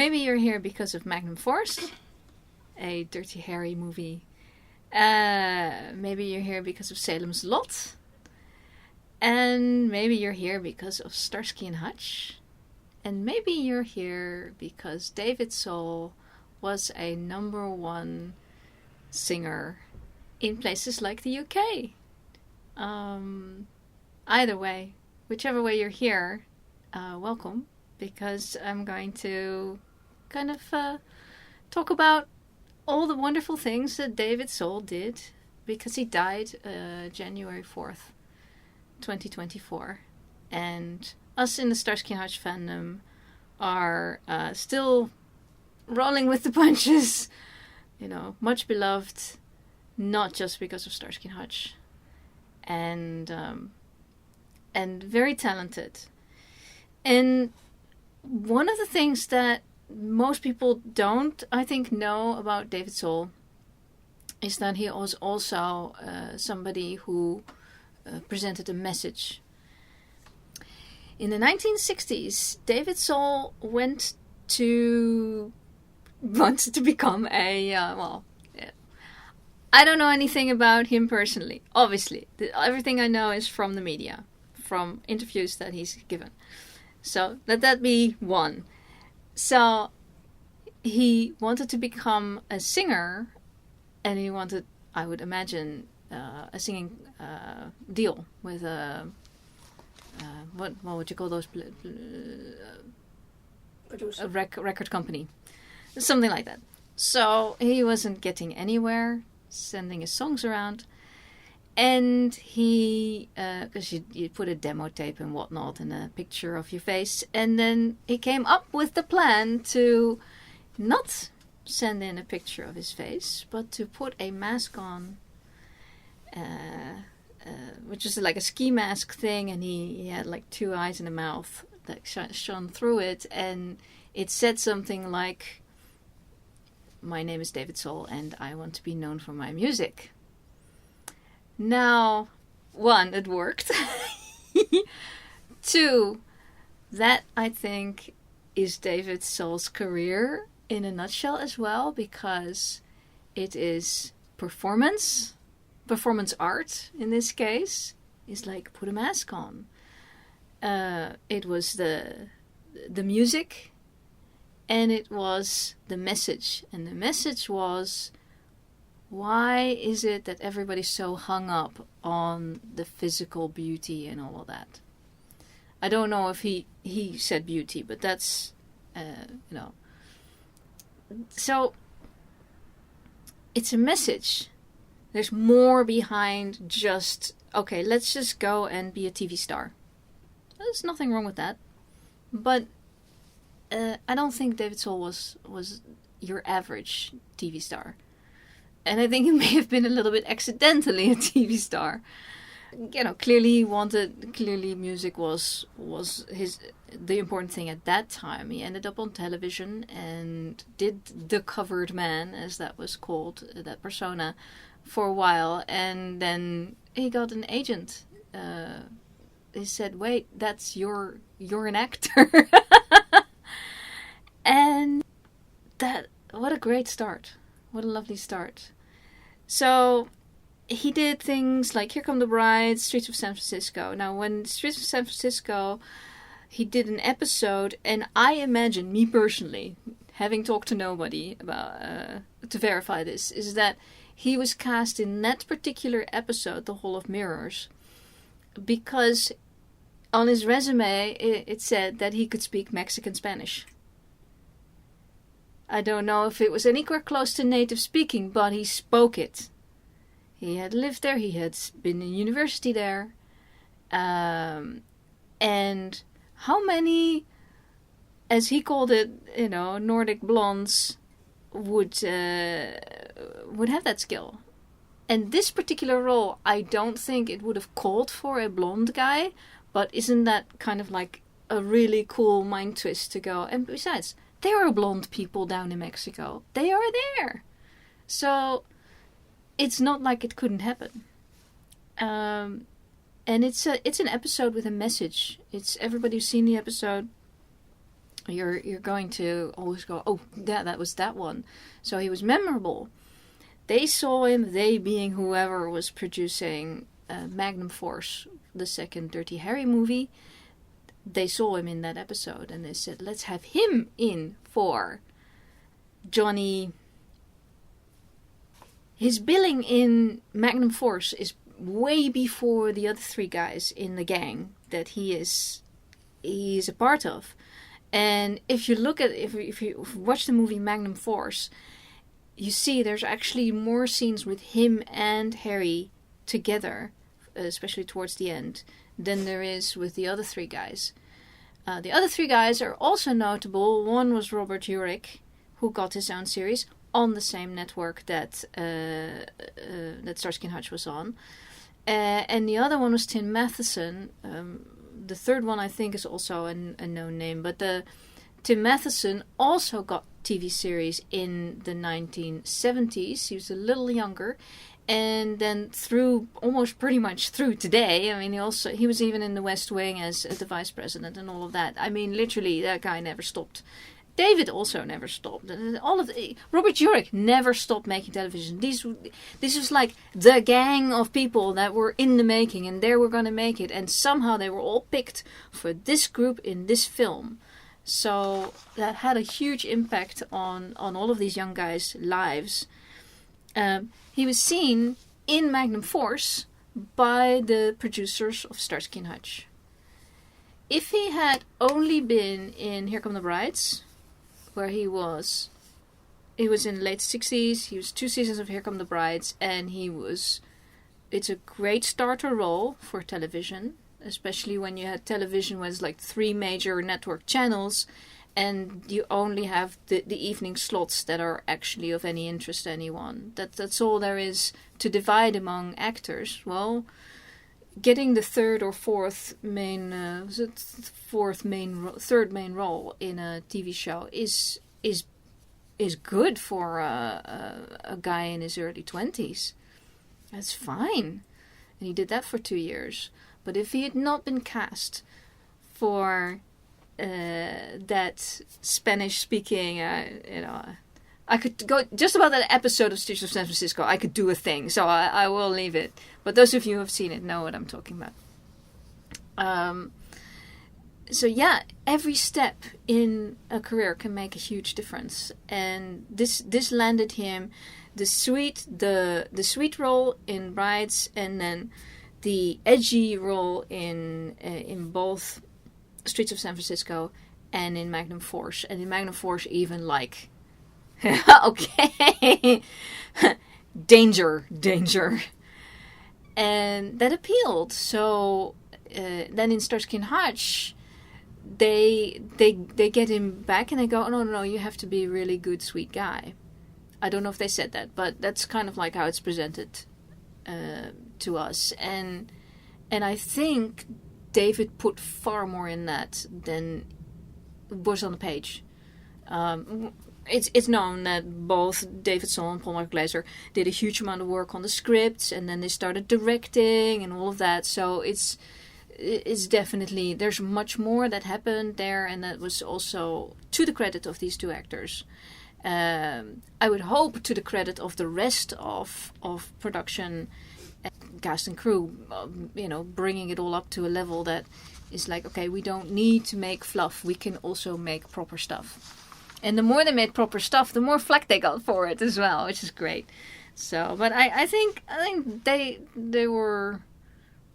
maybe you're here because of Magnum Force, a Dirty Harry movie. Maybe you're here because of Salem's Lot. And maybe you're here because of Starsky and Hutch. And maybe you're here because David Soul was a #1 singer in places like the UK. Either way, whichever way you're here, welcome, because I'm going to kind of talk about all the wonderful things that David Soul did, because he died January 4th, 2024. And us in the Starsky and Hutch fandom are still rolling with the punches. You know, much beloved, not just because of Starsky and Hutch. And very talented. And one of the things that most people don't, I think, know about David Soul is that he was also somebody who presented a message. In the 1960s, David Soul wanted to become I don't know anything about him personally, obviously. Everything I know is from the media, from interviews that he's given. So let that be one. So he wanted to become a singer, and he wanted, I would imagine, a singing deal with a what would you call those? Producer. A record company, something like that. So he wasn't getting anywhere sending his songs around, and he because you put a demo tape and whatnot and a picture of your face, and then he came up with the plan to not send in a picture of his face, but to put a mask on, which is like a ski mask thing, and he had like 2 eyes and a mouth that shone through it, and it said something like, "My name is David Soul, and I want to be known for my music." Now, 1, it worked. 2, that I think is David Soul's career in a nutshell as well, because it is performance art in this case. Is like, put a mask on. It was the music. And it was the message. And the message was, why is it that everybody's so hung up on the physical beauty and all of that? I don't know if he said beauty, but that's, So, it's a message. There's more behind just, okay, let's just go and be a TV star. There's nothing wrong with that. But I don't think David Soul was your average TV star. And I think he may have been a little bit accidentally a TV star. You know, clearly music was the important thing at that time. He ended up on television and did the covered man, as that was called, that persona, for a while. And then he got an agent. He said, "Wait, you're an actor." And what a great start. What a lovely start. So he did things like Here Come the Brides, Streets of San Francisco. Now, when Streets of San Francisco, he did an episode, and I imagine, me personally, having talked to nobody about to verify this, is that he was cast in that particular episode, The Hall of Mirrors, because on his resume it said that he could speak Mexican Spanish. I don't know if it was anywhere close to native speaking, but he spoke it. He had lived there, he had been in university there. And how many, as he called it, Nordic blondes would have that skill? And this particular role, I don't think it would have called for a blonde guy, but isn't that kind of like a really cool mind twist to go? And besides, there are blonde people down in Mexico. They are there. So it's not like it couldn't happen. And it's an episode with a message. It's everybody who's seen the episode you're going to always go, oh, yeah, that was that one. So he was memorable. They saw him, they being whoever was producing Magnum Force, the second Dirty Harry movie. They saw him in that episode and they said, let's have him in for Johnny. His billing in Magnum Force is way before the other three guys in the gang that he is a part of. And if you look at, if you watch the movie Magnum Force, you see there's actually more scenes with him and Harry together, especially towards the end, than there is with the other three guys. The other three guys are also notable. One was Robert Urich, who got his own series on the same network that Starsky and Hutch was on. And the other one was Tim Matheson. The third one I think is also a known name, but Tim Matheson also got TV series in the 1970s. He was a little younger, and then through almost pretty much through today. I mean, he was even in the West Wing as the vice president and all of that. I mean, literally, that guy never stopped. David also never stopped. Robert Urich never stopped making television. This was like the gang of people that were in the making, and they were going to make it. And somehow they were all picked for this group in this film. So that had a huge impact on all of these young guys' lives. He was seen in Magnum Force by the producers of Starsky and Hutch. If he had only been in Here Come the Brides, where he was in the late 60s, he was 2 seasons of Here Come the Brides, and it's a great starter role for television, especially when you had television with like 3 major network channels, and you only have the evening slots that are actually of any interest to anyone. That's all there is to divide among actors. Well, getting the third main role in a TV show is good for a guy in his early 20s. That's fine, and he did that for 2 years. But if he had not been cast for that Spanish-speaking, I could go just about that episode of Streets of San Francisco. I could do a thing, so I will leave it. But those of you who have seen it know what I'm talking about. So yeah, every step in a career can make a huge difference, and this landed him the sweet role in Brides, and then the edgy role in both Streets of San Francisco and in Magnum Force. And in Magnum Force, even like, okay, danger. And that appealed. So then in Starsky and Hutch, they get him back and they go, oh, no, you have to be a really good, sweet guy. I don't know if they said that, but that's kind of like how it's presented to us. And I think David put far more in that than was on the page. It's known that both David Soul and Paul Mark Glaser did a huge amount of work on the scripts, and then they started directing and all of that. So it's definitely, there's much more that happened there, and that was also to the credit of these 2 actors. I would hope to the credit of the rest of production, cast and crew, bringing it all up to a level that is like, okay, we don't need to make fluff, we can also make proper stuff. And the more they made proper stuff, the more flack they got for it as well, which is great. So, but I think they were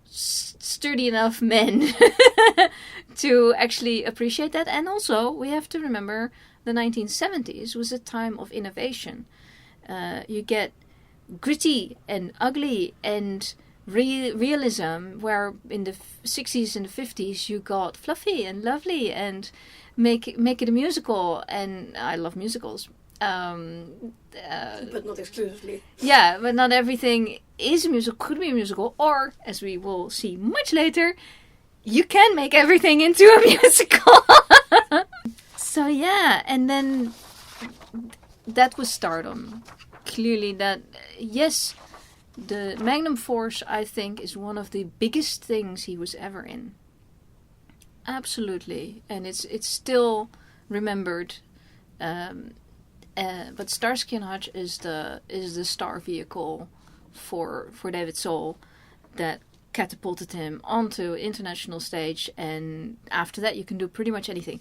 sturdy enough men to actually appreciate that. And also, we have to remember the 1970s was a time of innovation. You get gritty and ugly and realism, where in the 60s and the 50s you got fluffy and lovely and make it a musical. And I love musicals. But not exclusively. Yeah, but not everything is a musical, could be a musical, or, as we will see much later, you can make everything into a musical. So yeah, and then that was stardom. Clearly that, yes, the Magnum Force, I think, is one of the biggest things he was ever in. Absolutely. And it's still remembered. But Starsky and Hutch is the star vehicle for David Soul that catapulted him onto international stage, and after that you can do pretty much anything.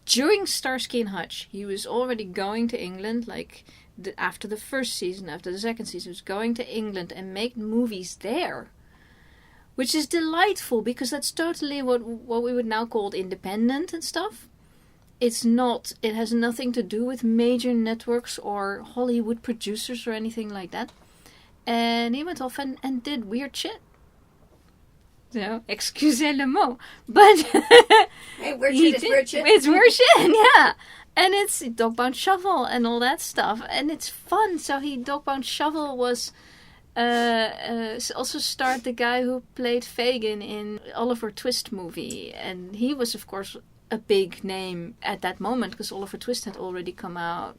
During Starsky and Hutch, he was already going to England, like after the first season, after the second season, he was going to England and make movies there. Which is delightful, because that's totally what we would now call independent and stuff. It has nothing to do with major networks or Hollywood producers or anything like that. And he went off and did weird shit. Excusez le mot. But hey, weird shit is weird shit. It's weird shit, yeah. And it's Dogpound Shuffle and all that stuff. And it's fun. So Dogpound Shuffle was also starred the guy who played Fagin in Oliver Twist movie. And he was, of course, a big name at that moment, because Oliver Twist had already come out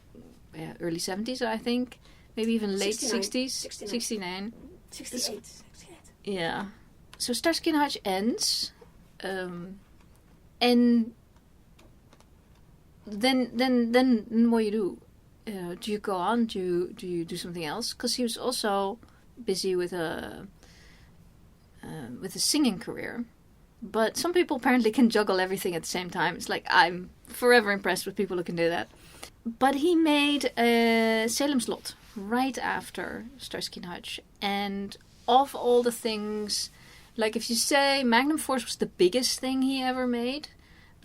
early 70s, I think. Maybe even late 60s. 69. 68. Yeah. So Starsky and Hutch ends. And then what do? Do you go on? Do you do something else? Because he was also busy with a singing career. But some people apparently can juggle everything at the same time. It's like, I'm forever impressed with people who can do that. But he made Salem's Lot right after Starsky and Hutch. And of all the things, like if you say Magnum Force was the biggest thing he ever made,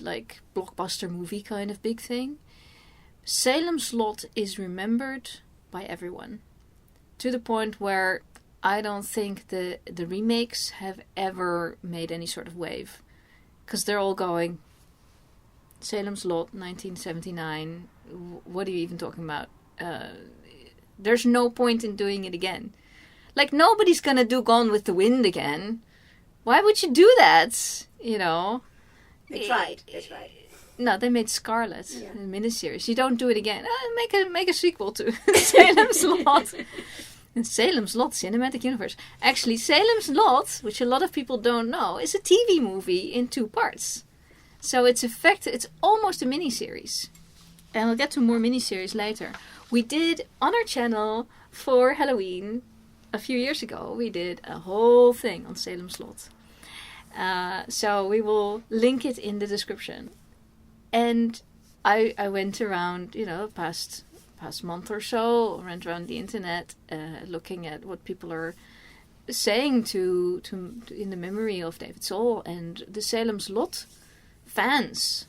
like blockbuster movie kind of big thing, Salem's Lot is remembered by everyone. To the point where I don't think the remakes have ever made any sort of wave. Because they're all going, Salem's Lot, 1979, what are you even talking about? There's no point in doing it again. Like, nobody's gonna do Gone with the Wind again. Why would you do that? You know? They tried. No, they made Scarlet, a miniseries. You don't do it again. Make a sequel to Salem's Lot. And Salem's Lot Cinematic Universe. Actually, Salem's Lot, which a lot of people don't know, is a TV movie in 2 parts. So it's almost a miniseries. And I'll get to more miniseries later. We did, on our channel, for Halloween, a few years ago, we did a whole thing on Salem's Lot. So we will link it in the description. And I went around, past month or so, went around the internet, looking at what people are saying to in the memory of David Soul, and the Salem's Lot fans,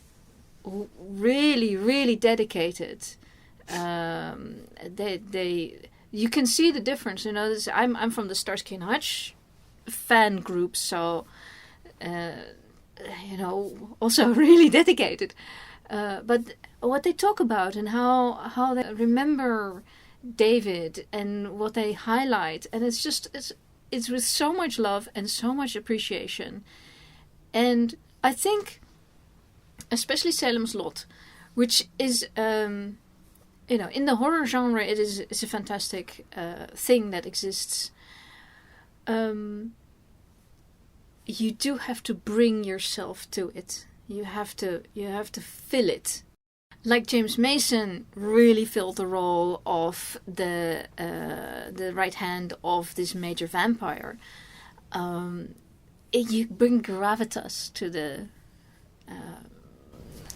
really, really dedicated. You can see the difference. I'm from the Starsky and Hutch fan group, so also really dedicated. But what they talk about and how they remember David and what they highlight, and it's with so much love and so much appreciation. And I think, especially Salem's Lot, which is in the horror genre, it's a fantastic thing that exists. You do have to bring yourself to it. You have to fill it. Like James Mason really filled the role of the right hand of this major vampire. You bring gravitas to the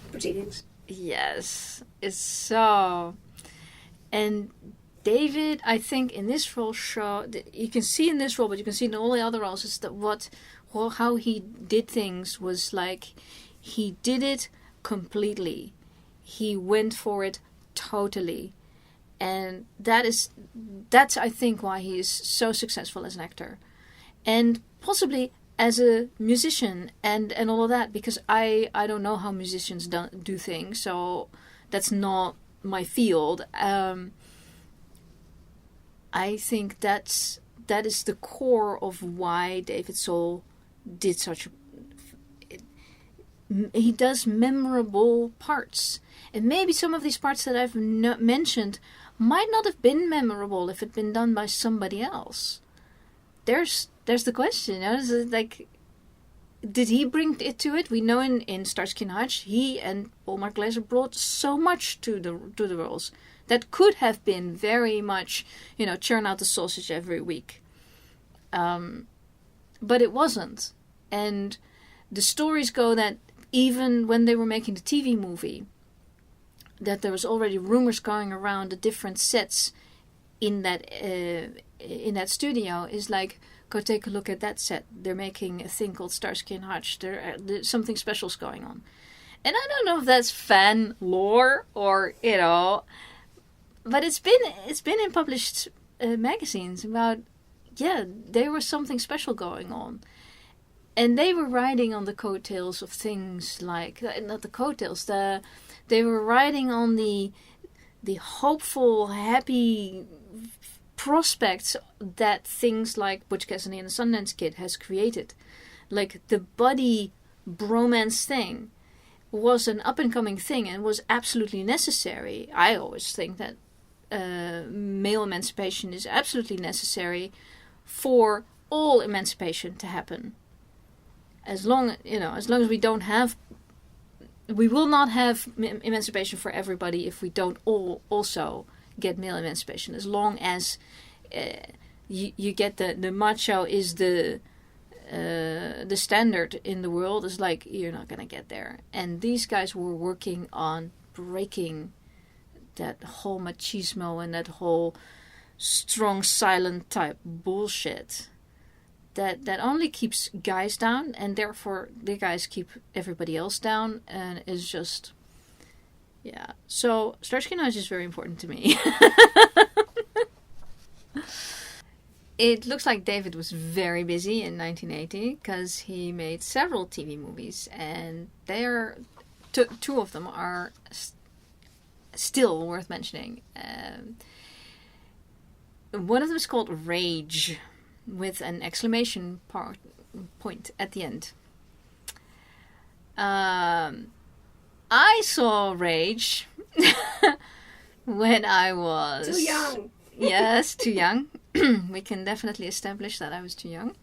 proceedings. Yes, it's so. And David, I think in this role, you can see in this role, but you can see in all the other roles, is that how he did things was like, he did it completely. He went for it totally. And that's I think why he is so successful as an actor. And possibly as a musician and all of that, because I don't know how musicians do things, so that's not my field. I think that is the core of why David Soul did he does memorable parts. And maybe some of these parts that I've mentioned might not have been memorable if it had been done by somebody else. There's the question. It's like, did he bring it to it? We know in Starsky and Hutch, he and Paul Mark Glaser brought so much to the roles that could have been very much, churn out the sausage every week. But it wasn't. And the stories go that even when they were making the TV movie, that there was already rumors going around the different sets in that studio is like, go take a look at that set. They're making a thing called Starsky and Hutch. There's something special's going on. And I don't know if that's fan lore or, but it's been in published magazines about, there was something special going on. And they were riding on the coattails of things like, not the coattails, they were riding on the hopeful, happy prospects that things like Butch Cassidy and the Sundance Kid has created. Like the buddy bromance thing was an up-and-coming thing and was absolutely necessary. I always think that male emancipation is absolutely necessary for all emancipation to happen. As long as we don't have, we will not have emancipation for everybody if we don't all also get male emancipation. As long as you get the macho is the standard in the world, is like, you're not gonna get there. And these guys were working on breaking that whole machismo and that whole strong silent type bullshit that only keeps guys down, and therefore the guys keep everybody else down, and is just, so Starsky and Hutch is very important to me. It looks like David was very busy in 1980 because he made several TV movies, and two of them are still worth mentioning. One of them is called Rage, with an exclamation point at the end. I saw Rage when I was... Too young. Yes, too young. We can definitely establish that I was too young.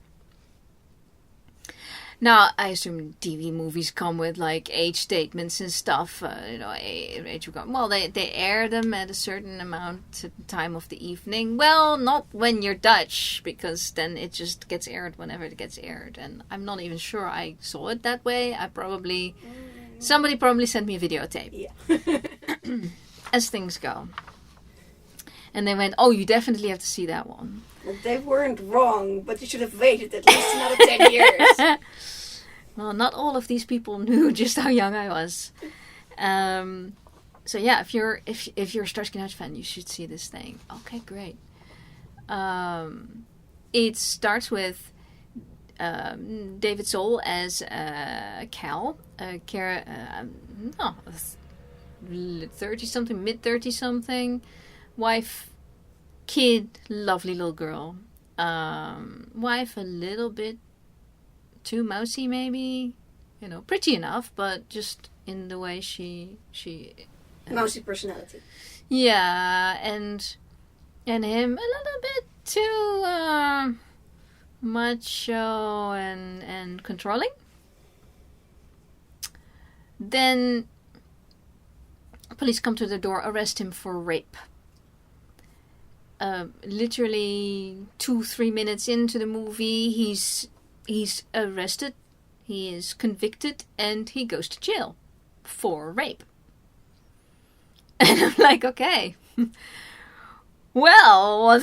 Now, I assume TV movies come with like age statements and stuff. Well, they air them at a certain amount of time of the evening. Well, not when you're Dutch, because then it just gets aired whenever it gets aired. And I'm not even sure I saw it that way. Somebody probably sent me a videotape. Yeah. As things go. And they went, oh, you definitely have to see that one. Well, they weren't wrong, but you should have waited at least another 10 years. Well, not all of these people knew just how young I was. So yeah, if you're a Starsky and Hutch fan, you should see this thing. Okay, great. It starts with David Soul as Cal, 30-something, mid-30-something, wife, kid, lovely little girl. Wife a little bit too mousy, maybe, pretty enough, but just in the way she mousy personality. Yeah, and him a little bit too macho and controlling. Then police come to the door, arrest him for rape. Literally 2-3 minutes into the movie, he's arrested, he is convicted, and he goes to jail for rape. And I'm like, okay. Well,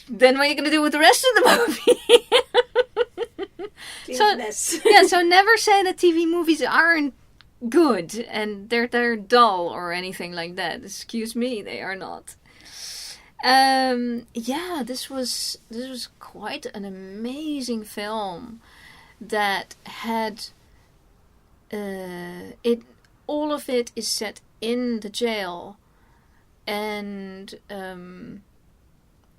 then what are you going to do with the rest of the movie? So never say that TV movies aren't good and they're dull or anything like that. Excuse me, they are not. This was quite an amazing film that had all of it is set in the jail, and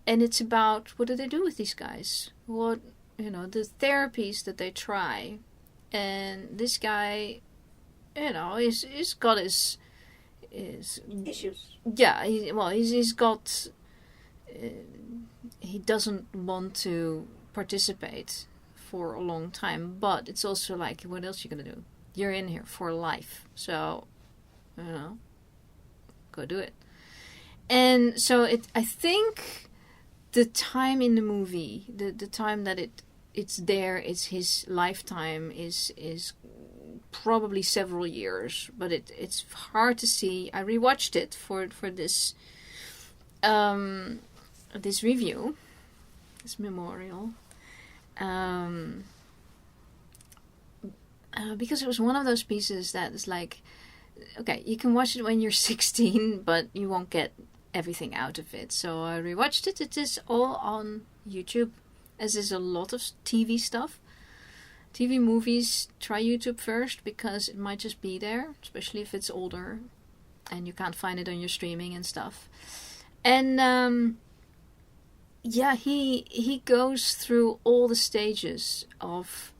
it's about what do they do with these guys, what the therapies that they try, and this guy he's got his issues. Yeah, he's got. He doesn't want to participate for a long time. But it's also like, what else are you going to do? You're in here for life. So, go do it. And so I think the time in the movie, the time that it's there, it's his lifetime, is probably several years, but it's hard to see. I rewatched it for this this review, this memorial, because it was one of those pieces that is like, okay, you can watch it when you're 16, but you won't get everything out of it. So I rewatched it. It is all on YouTube, as is a lot of TV stuff. TV movies, try YouTube first, because it might just be there, especially if it's older and you can't find it on your streaming and stuff. And he goes through all the stages of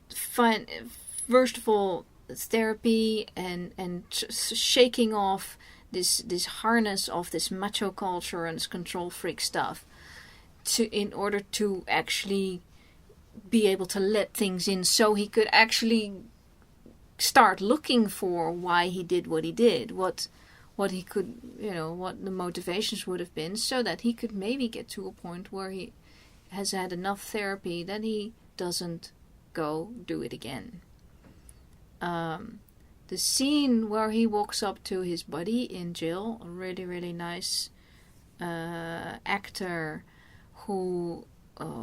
first of all therapy and shaking off this harness of this macho culture and this control freak stuff in order to actually be able to let things in, so he could actually start looking for why he did what he did, what he could, what the motivations would have been, so that he could maybe get to a point where he has had enough therapy that he doesn't go do it again. The scene where he walks up to his buddy in jail, a really, really nice actor who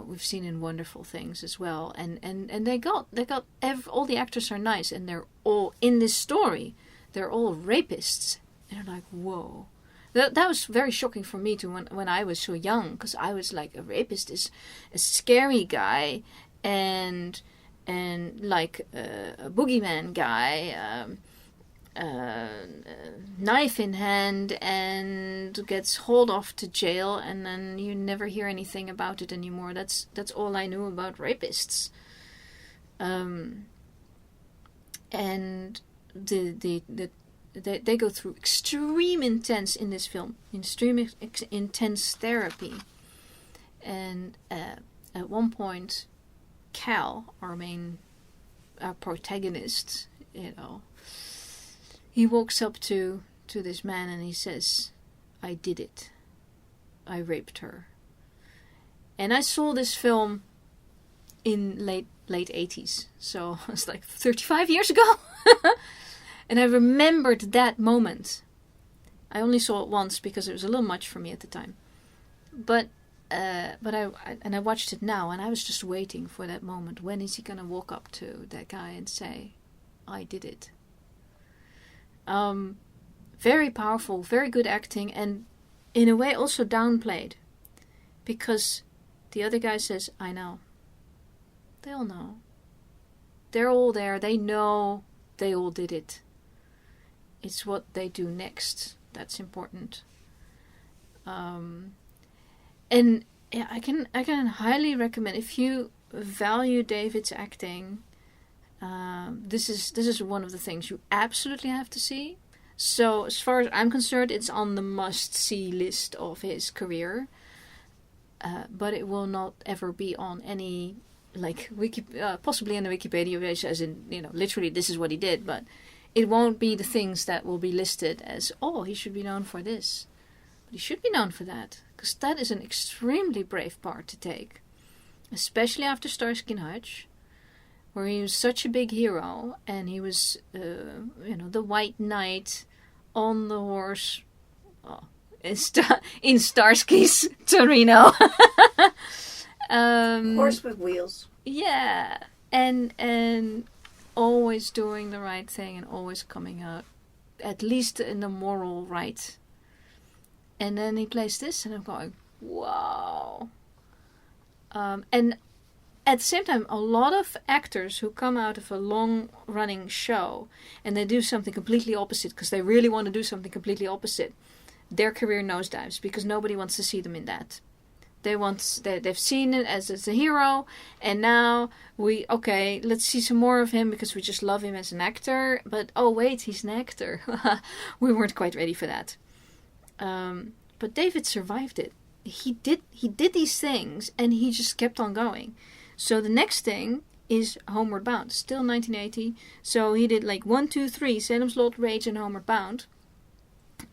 we've seen in wonderful things as well, and they got all the actors are nice, and they're all in this story. They're all rapists, and they're like, whoa. That was very shocking for me too when I was so young, because I was like, a rapist is a scary guy, and like a boogeyman guy, knife in hand, and gets hauled off to jail, and then you never hear anything about it anymore. That's all I knew about rapists. And they go through extreme intense in this film, intense therapy, and at one point, Cal, our protagonist, he walks up to this man and he says, I did it. I raped her. And I saw this film in late 80s. So it's like 35 years ago. And I remembered that moment. I only saw it once because it was a little much for me at the time. But I watched it now, and I was just waiting for that moment. When is he going to walk up to that guy and say, I did it? Very powerful, very good acting, and in a way also downplayed, because the other guy says, I know. They all know. They're all there. They know they all did it. It's what they do next that's important. And yeah, I can highly recommend, if you value David's acting, this is one of the things you absolutely have to see. So as far as I'm concerned, it's on the must-see list of his career. But it will not ever be on any, like, possibly on the Wikipedia page, as in, literally this is what he did, but it won't be the things that will be listed as, oh, he should be known for this. But he should be known for that, because that is an extremely brave part to take. Especially after Starsky and Hutch, where he was such a big hero, and he was, the white knight on the horse, in Starsky's Torino. Horse with wheels. Yeah, and always doing the right thing and always coming out, at least in the moral right. And then he plays this, and I'm going, wow. And at the same time, a lot of actors who come out of a long-running show and they do something completely opposite because they really want to do something completely opposite, their career nosedives because nobody wants to see them in that. They've seen it as a hero, and now let's see some more of him because we just love him as an actor. But oh wait, he's an actor. We weren't quite ready for that. But David survived it. He did these things, and he just kept on going. So the next thing is Homeward Bound, still 1980. So he did like 1, 2, 3, Salem's Lot, Rage, and Homeward Bound.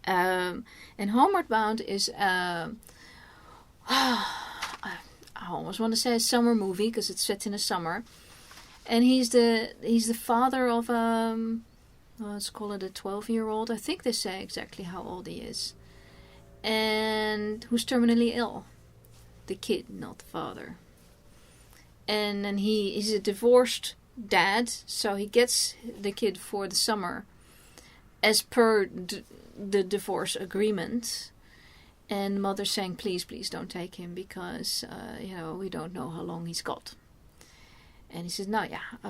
And Homeward Bound is I almost want to say a summer movie because it's set in the summer, and he's the father of let's call it a 12-year-old. I think they say exactly how old he is, and who's terminally ill. The kid, not the father. And then he's a divorced dad, so he gets the kid for the summer, as per the divorce agreement. And mother saying, please don't take him because, we don't know how long he's got. And he says, no, yeah, I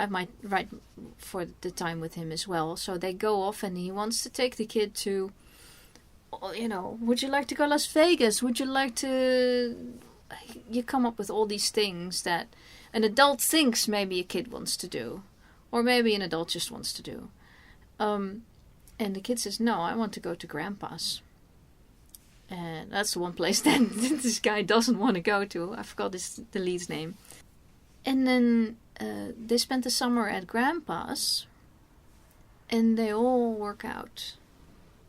have my right for the time with him as well. So they go off and he wants to take the kid to, would you like to go to Las Vegas? Would you like to... You come up with all these things that an adult thinks maybe a kid wants to do. Or maybe an adult just wants to do. And the kid says, no, I want to go to Grandpa's. And that's the one place that this guy doesn't want to go to. I forgot the lead's name. And then they spent the summer at Grandpa's. And they all work out.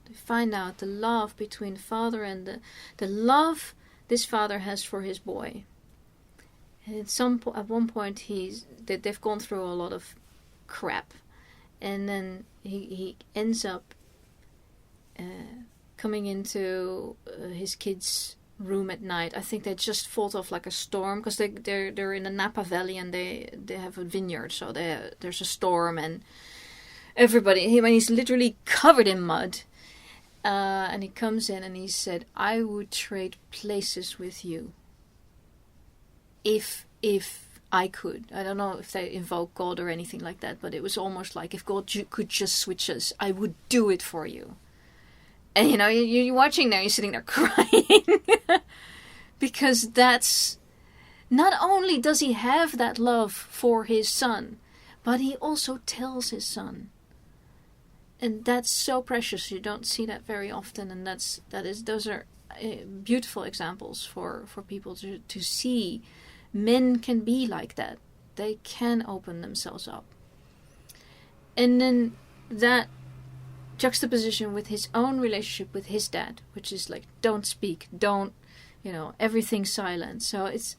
They find out the love between the father and the love this father has for his boy. And at one point they've gone through a lot of crap. And then he ends up coming into his kid's room at night. I think they just fought off like a storm because they're in the Napa Valley and they have a vineyard. So there's a storm and he's literally covered in mud. And he comes in and he said, I would trade places with you if I could. I don't know if they invoke God or anything like that, but it was almost like if God could just switch us, I would do it for you. And you're watching there, you're sitting there crying. Because that's... Not only does he have that love for his son, but he also tells his son. And that's so precious. You don't see that very often. And those are beautiful examples for people to see. Men can be like that. They can open themselves up. And then that juxtaposition with his own relationship with his dad, which is like, don't speak, don't, everything silent. So it's,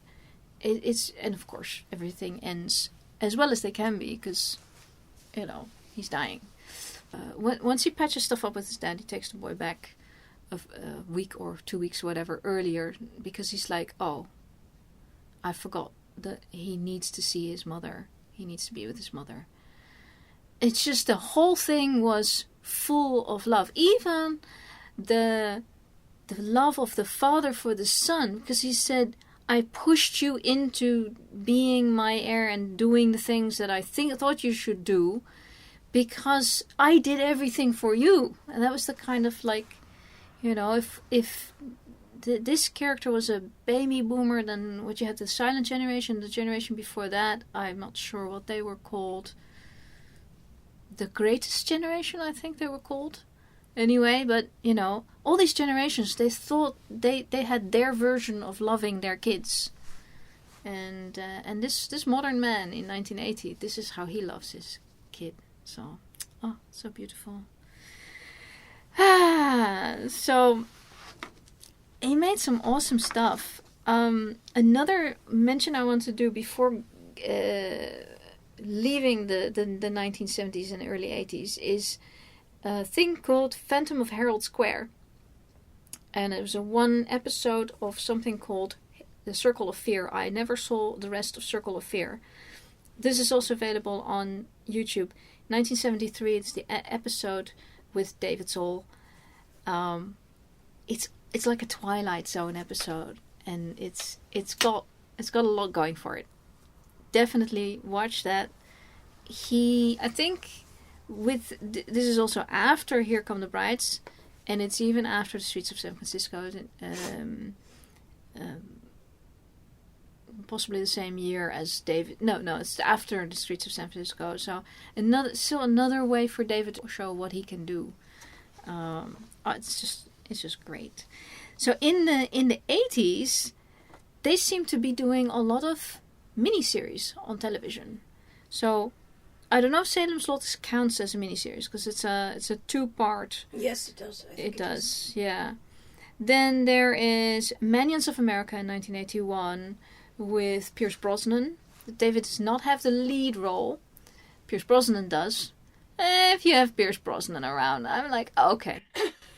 and of course, everything ends as well as they can be because, he's dying. Once he patches stuff up with his dad, he takes the boy back a week or 2 weeks, whatever, earlier, because he's like, oh, I forgot that he needs to see his mother. He needs to be with his mother. It's just the whole thing was full of love. Even the love of the father for the son, because he said, I pushed you into being my heir and doing the things that I thought you should do because I did everything for you. And that was the kind of like, if this character was a baby boomer, then what you had the silent generation, the generation before that, I'm not sure what they were called. The greatest generation, I think they were called. Anyway, but, all these generations, they thought they had their version of loving their kids. And this modern man in 1980, this is how he loves his kid. So, so beautiful. So, he made some awesome stuff. Another mention I want to do before leaving the 1970s and early 80s is a thing called Phantom of Harald Square. And it was a one episode of something called The Circle of Fear. I never saw the rest of Circle of Fear. This is also available on YouTube. 1973, it's the episode with David Soul. It's like a Twilight Zone episode, and it's got a lot going for it. Definitely watch that. I think this is also after Here Come the Brides, and it's even after The Streets of San Francisco. Possibly the same year as David. No, it's after The Streets of San Francisco. So another way for David to show what he can do. It's just great. So in the 80s, they seem to be doing a lot of miniseries on television. So I don't know if Salem Slot counts as a miniseries because it's a 2-part. Yes, it does. I think it does, yeah. Then there is Manions of America in 1981 with Pierce Brosnan. David does not have the lead role. Pierce Brosnan does. If you have Pierce Brosnan around, I'm like, okay.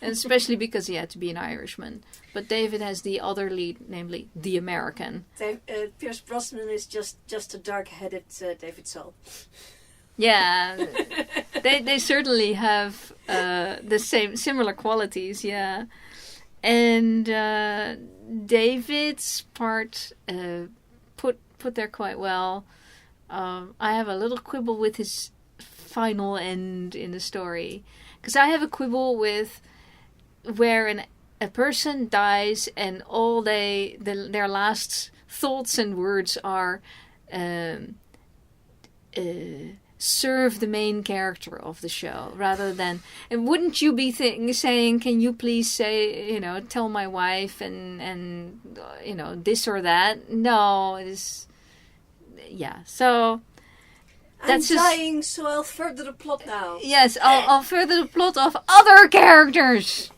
And especially because he had to be an Irishman. But David has the other lead, namely the American. Pierce Brosnan is just a dark-headed David Soul. Yeah, they certainly have the similar qualities, yeah. And David's part put there quite well. I have a little quibble with his final end in the story, because I have a quibble with where a person dies and all their last thoughts and words are serve the main character of the show, rather than, and wouldn't you be saying, can you please say, tell my wife and this or that? No, it is, yeah. So that's I'm dying, so I'll further the plot now. Yes, I'll further the plot of other characters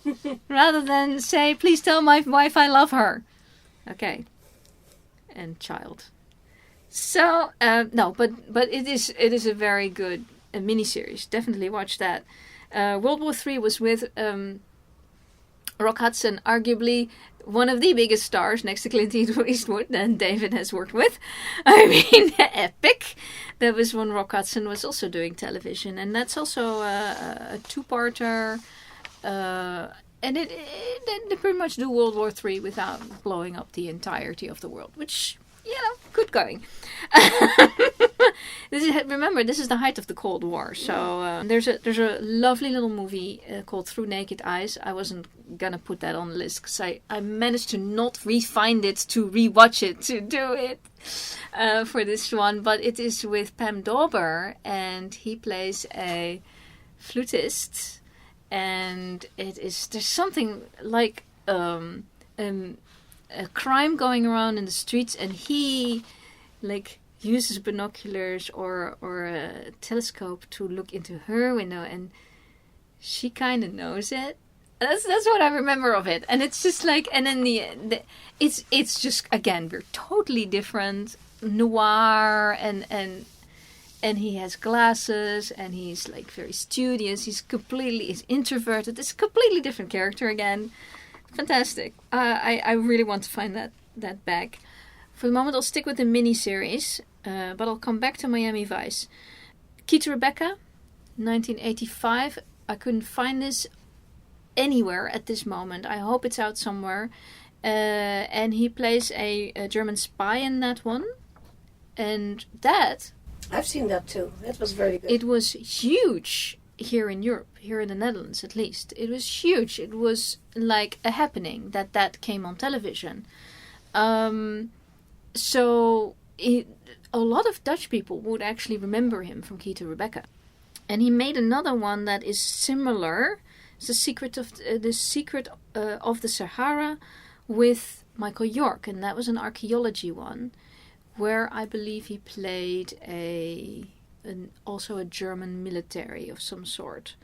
rather than say, please tell my wife I love her. Okay, and child. So no, but it is a very good miniseries. Definitely watch that. World War III was with Rock Hudson, arguably one of the biggest stars next to Clint Eastwood that David has worked with. I mean, epic. That was when Rock Hudson was also doing television, and that's also a 2-parter. And they pretty much do World War III without blowing up the entirety of the world, which, good going. Remember, this is the height of the Cold War, so there's a lovely little movie called Through Naked Eyes. I wasn't gonna put that on the list because I managed to not re-find it, to re-watch it, to do it for this one, but it is with Pam Dauber, and he plays a flutist, and there's something like a crime going around in the streets, and he uses binoculars or a telescope to look into her window, and she kind of knows it. That's what I remember of it, and it's just and then it's just, again, we're totally different, noir, and he has glasses, and he's very studious. He's introverted. It's a completely different character again. Fantastic. I really want to find that back. For the moment, I'll stick with the miniseries, but I'll come back to Miami Vice. Key to Rebecca, 1985. I couldn't find this anywhere at this moment. I hope it's out somewhere. And he plays a German spy in that one. And that... I've seen that too. That was very good. It was huge here in Europe, here in the Netherlands at least. It was huge. It was like a happening that came on television. So a lot of Dutch people would actually remember him from Key to Rebecca. And he made another one that is similar. It's The Secret of the Sahara with Michael York. And that was an archaeology one where I believe he played also a German military of some sort.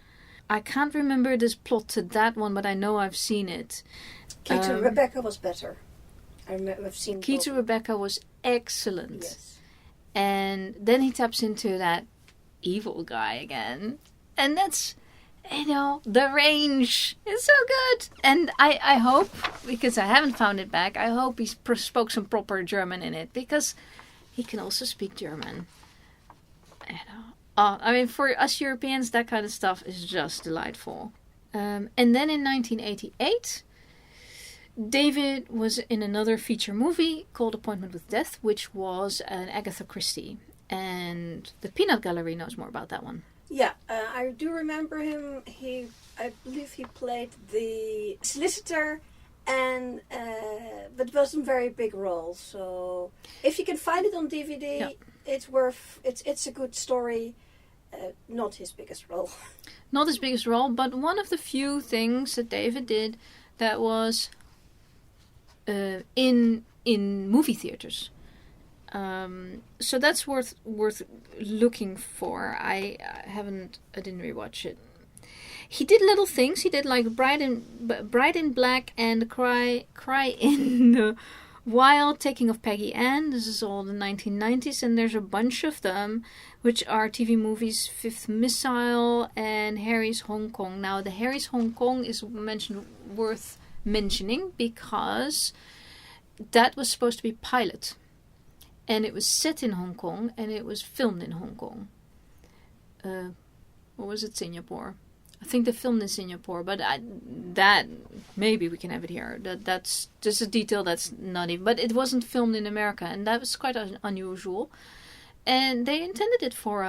I can't remember this plot to that one, but I know I've seen it. Key to Rebecca was better. I've seen Key to Rebecca was excellent. Yes. And then he taps into that evil guy again. And that's, the range is so good. And I hope, because I haven't found it back, I hope he spoke some proper German in it. Because he can also speak German. For us Europeans, that kind of stuff is just delightful. And then in 1988... David was in another feature movie called Appointment with Death, which was an Agatha Christie. And the Peanut Gallery knows more about that one. Yeah, I do remember him. I believe he played the solicitor, but it wasn't a very big role. So if you can find it on DVD, it's a good story. Not his biggest role. Not his biggest role, but one of the few things that David did that was in in movie theaters. So that's worth looking for. I didn't rewatch it. He did little things. He did like Bride in Black and Cry in the Wild, Taking of Peggy Ann. This is all the 1990s, and there's a bunch of them, which are TV movies: Fifth Missile and Harry's Hong Kong. Now, the Harry's Hong Kong is worth mentioning because that was supposed to be pilot. And it was set in Hong Kong, and it was filmed in Hong Kong. Or was it Singapore? I think they filmed in Singapore, but that maybe we can have it here. That's just a detail that's not even. But it wasn't filmed in America, and that was quite unusual. And they intended it for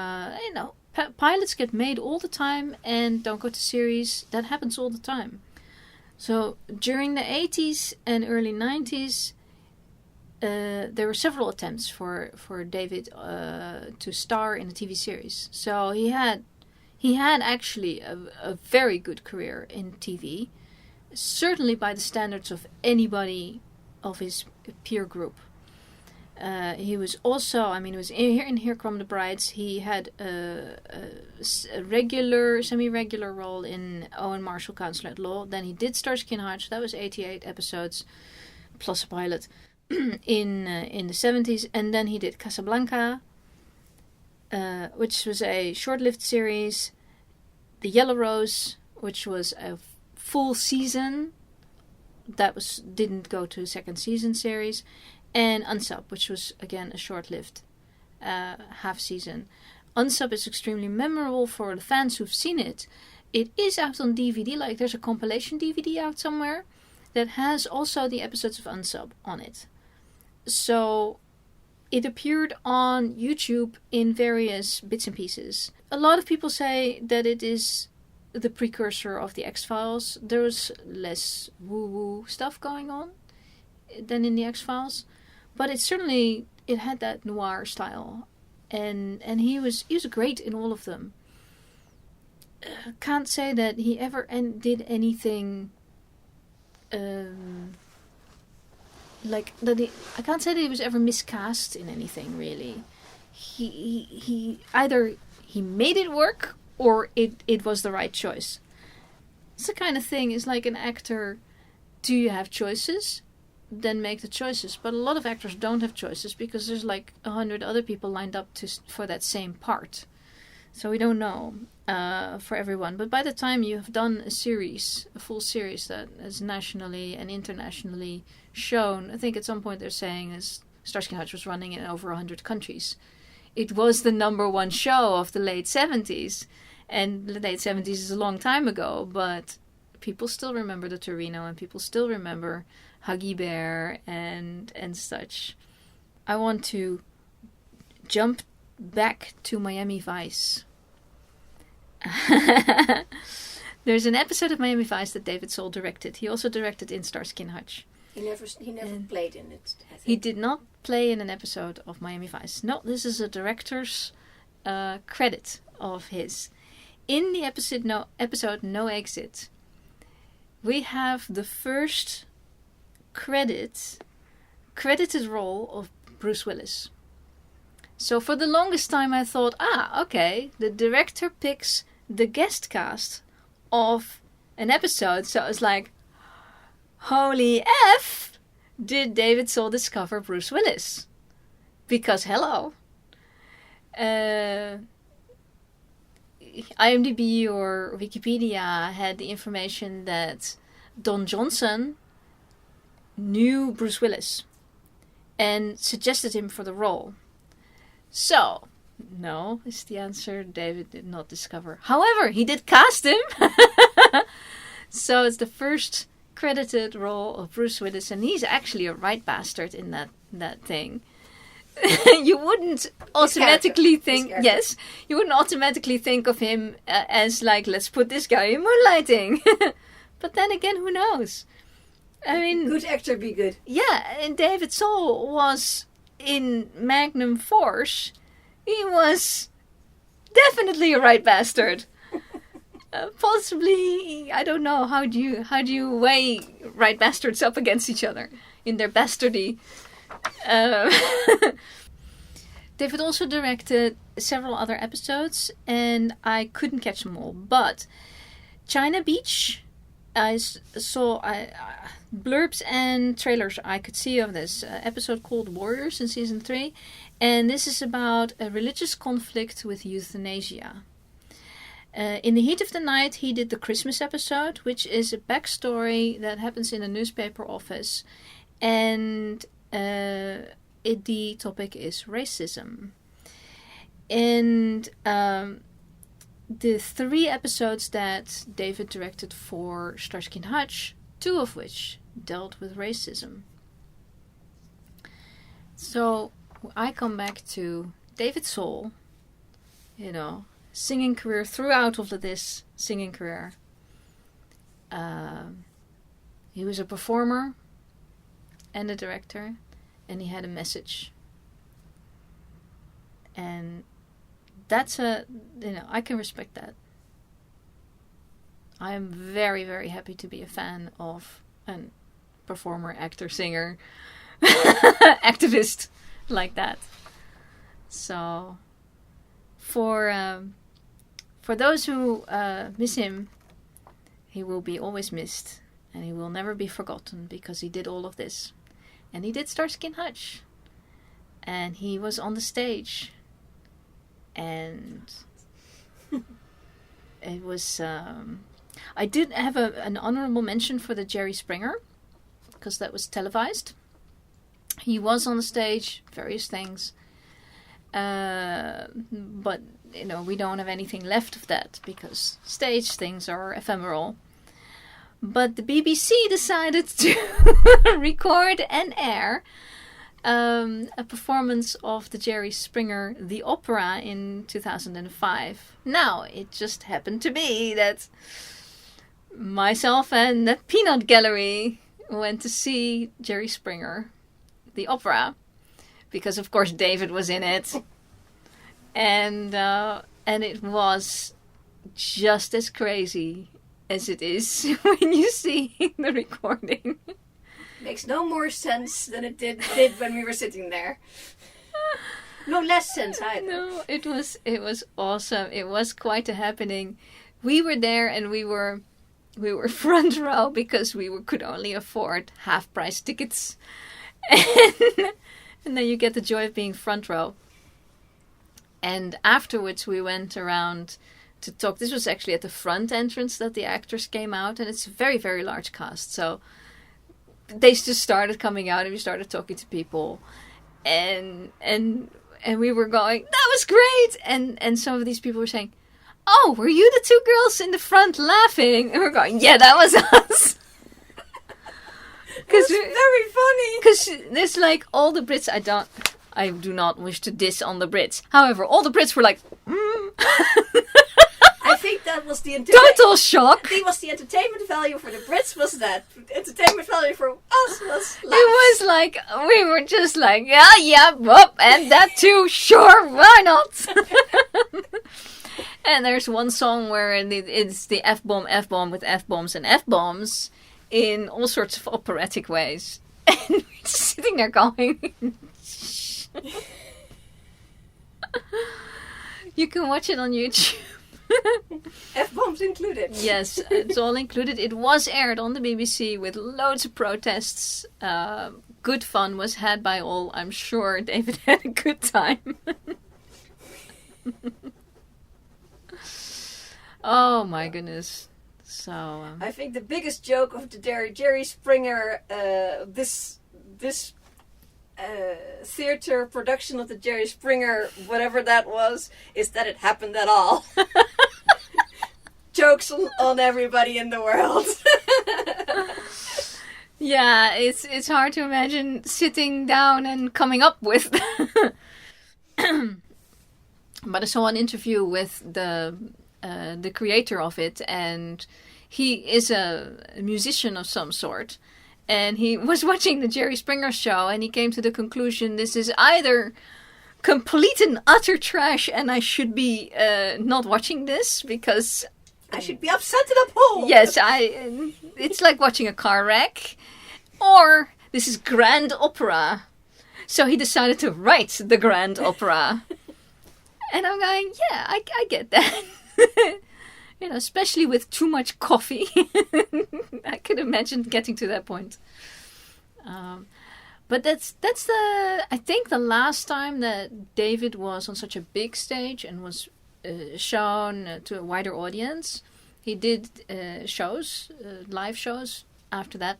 pilots get made all the time and don't go to series. That happens all the time. So during the 80s and early 90s. There were several attempts for David to star in a TV series. So he had actually a very good career in TV, certainly by the standards of anybody of his peer group. He was also, he was in Here Come the Brides. He had a semi-regular role in Owen Marshall, Counselor at Law. Then he did Starsky and Hutch. That was 88 episodes plus a pilot. In the 70s, and then he did Casablanca, which was a short-lived series, The Yellow Rose, which was a full season that didn't go to a second season series, and Unsub, which was again a short-lived half season. Unsub is extremely memorable for the fans who've seen it. It is out on DVD, like there's a compilation DVD out somewhere that has also the episodes of Unsub on it. So it appeared on YouTube in various bits and pieces. A lot of people say that it is the precursor of the X-Files. There was less woo-woo stuff going on than in the X-Files, but it had that noir style, and he was great in all of them. Can't say that he ever did anything. I can't say that he was ever miscast in anything, really. He either he made it work or it was the right choice. It's the kind of thing, it's like an actor, do you have choices? Then make the choices. But a lot of actors don't have choices because there's like 100 other people lined up for that same part. So we don't know for everyone. But by the time you have done a full series that is nationally and internationally shown, I think at some point they're saying Starsky and Hutch was running in over 100 countries. It was the #1 show of the late 70s. And the late 70s is a long time ago, but people still remember the Torino and people still remember Huggy Bear and such. I want to jump back to Miami Vice. There's an episode of Miami Vice that David Soul directed. He also directed in Starsky and Hutch. He never played in it. He did not play in an episode of Miami Vice. No, this is a director's credit of his. In the episode No Exit, we have the first credited role of Bruce Willis. So for the longest time I thought, okay, the director picks the guest cast of an episode. So I was like, holy F, did David Soul discover Bruce Willis? Because hello. IMDb or Wikipedia had the information that Don Johnson knew Bruce Willis and suggested him for the role. So, no is the answer. David did not discover. However, he did cast him. So it's the first credited role of Bruce Willis, and he's actually a right bastard in that thing. You wouldn't automatically think, yes, you wouldn't automatically think of him as like, let's put this guy in moonlighting. But then again, who knows? I mean, good actor be good. Yeah, and David Soul was in Magnum Force. He was definitely a right bastard. Possibly, I don't know. How do you weigh right bastards up against each other in their bastardy? David also directed several other episodes, and I couldn't catch them all. But China Beach, I saw blurbs and trailers I could see of this episode called Warriors in season 3, and this is about a religious conflict with euthanasia. In the heat of the night, he did the Christmas episode, which is a backstory that happens in a newspaper office, and the topic is racism. And the 3 episodes that David directed for Starsky and Hutch, 2 of which dealt with racism. So I come back to David Soul, singing career throughout all of this singing career. He was a performer and a director, and he had a message. And that's I can respect that. I am very, very happy to be a fan of a performer, actor, singer, activist like that. So, for those who miss him, he will be always missed, and he will never be forgotten because he did all of this. And he did Starsky and Hutch, and he was on the stage, and it was... I did have an honorable mention for the Jerry Springer, because that was televised. He was on the stage, various things, but we don't have anything left of that because stage things are ephemeral. But the BBC decided to record and air a performance of the Jerry Springer The Opera in 2005. Now, it just happened to be that myself and the Peanut Gallery went to see Jerry Springer The Opera because, of course, David was in it. And it was just as crazy as it is when you see the recording. Makes no more sense than it did when we were sitting there. No less sense either. No, it was awesome. It was quite a happening. We were there and we were front row because we could only afford half price tickets. And then you get the joy of being front row. And afterwards we went around to talk. This was actually at the front entrance that the actors came out, and it's a very, very large cast. So they just started coming out and we started talking to people. And we were going, that was great! And some of these people were saying, oh, were you the 2 girls in the front laughing? And we're going, yeah, that was us. It's very funny. Because there's like all the Brits, I do not wish to diss on the Brits. However, all the Brits were like, I think that was the total shock. That was the entertainment value for the Brits, was that. Entertainment value for us was laughs. It was like, we were just like, yeah, whoop, and that too, sure, why not? And there's one song where it's the F-bomb with F-bombs and F-bombs in all sorts of operatic ways. And we're just sitting there going... You can watch it on YouTube. F-bombs included. Yes, it's all included. It was aired on the BBC with loads of protests. Good fun was had by all. I'm sure David had a good time. Oh my goodness. So I think the biggest joke of the Jerry Springer this theater production of the Jerry Springer, whatever that was, is that it happened at all. Jokes on everybody in the world. Yeah, it's hard to imagine sitting down and coming up with. But I saw an interview with the creator of it, and he is a musician of some sort. And he was watching the Jerry Springer show, and he came to the conclusion this is either complete and utter trash, and I should be not watching this because I should be upset to the pole. Yes, it's like watching a car wreck. Or this is grand opera. So he decided to write the grand opera. And I'm going, yeah, I get that. Especially with too much coffee. I could imagine getting to that point. But that's I think the last time that David was on such a big stage and was shown to a wider audience. He did shows, live shows after that.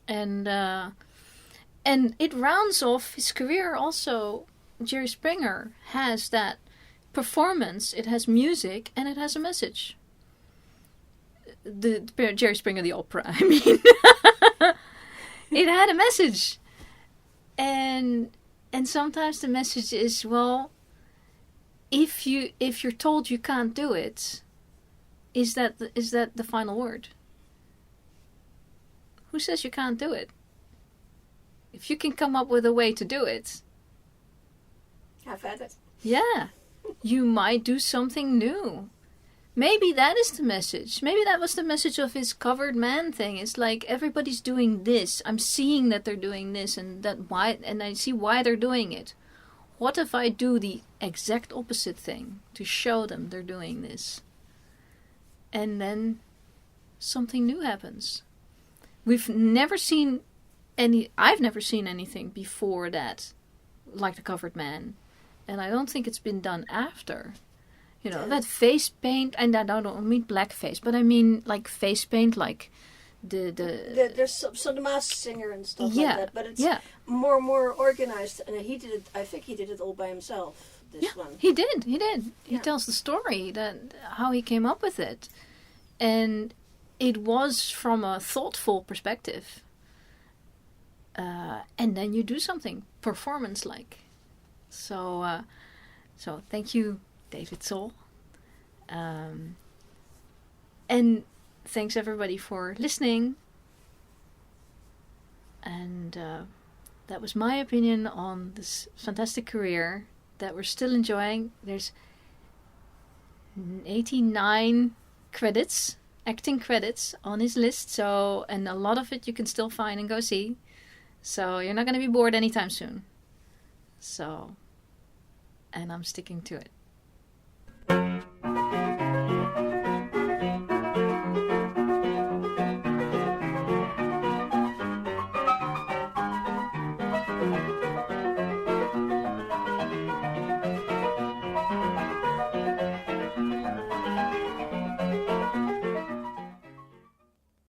And it rounds off his career also. Jerry Springer has that performance, it has music, and it has a message. The Jerry Springer, the opera, I mean. It had a message. And sometimes the message is, well, if you're told you can't do it, is that the final word? Who says you can't do it? If you can come up with a way to do it, have at it. Yeah, you might do something new. Maybe that is the message. Maybe that was the message of his covered man thing. It's like everybody's doing this. I'm seeing that they're doing this, and I see why they're doing it. What if I do the exact opposite thing to show them they're doing this? And then something new happens. I've never seen anything before that like the covered man. And I don't think it's been done after. That face paint, and I don't mean blackface, but I mean like face paint, like there's some the Masked Singer and stuff like that, but it's more organized. And he did it. I think he did it all by himself. This one. He did. He tells the story that how he came up with it, and it was from a thoughtful perspective. And then you do something performance-like. So thank you, David Soul. And thanks everybody for listening. And that was my opinion on this fantastic career that we're still enjoying. There's 89 credits, acting credits on his list. And a lot of it you can still find and go see. So you're not going to be bored anytime soon. And I'm sticking to it.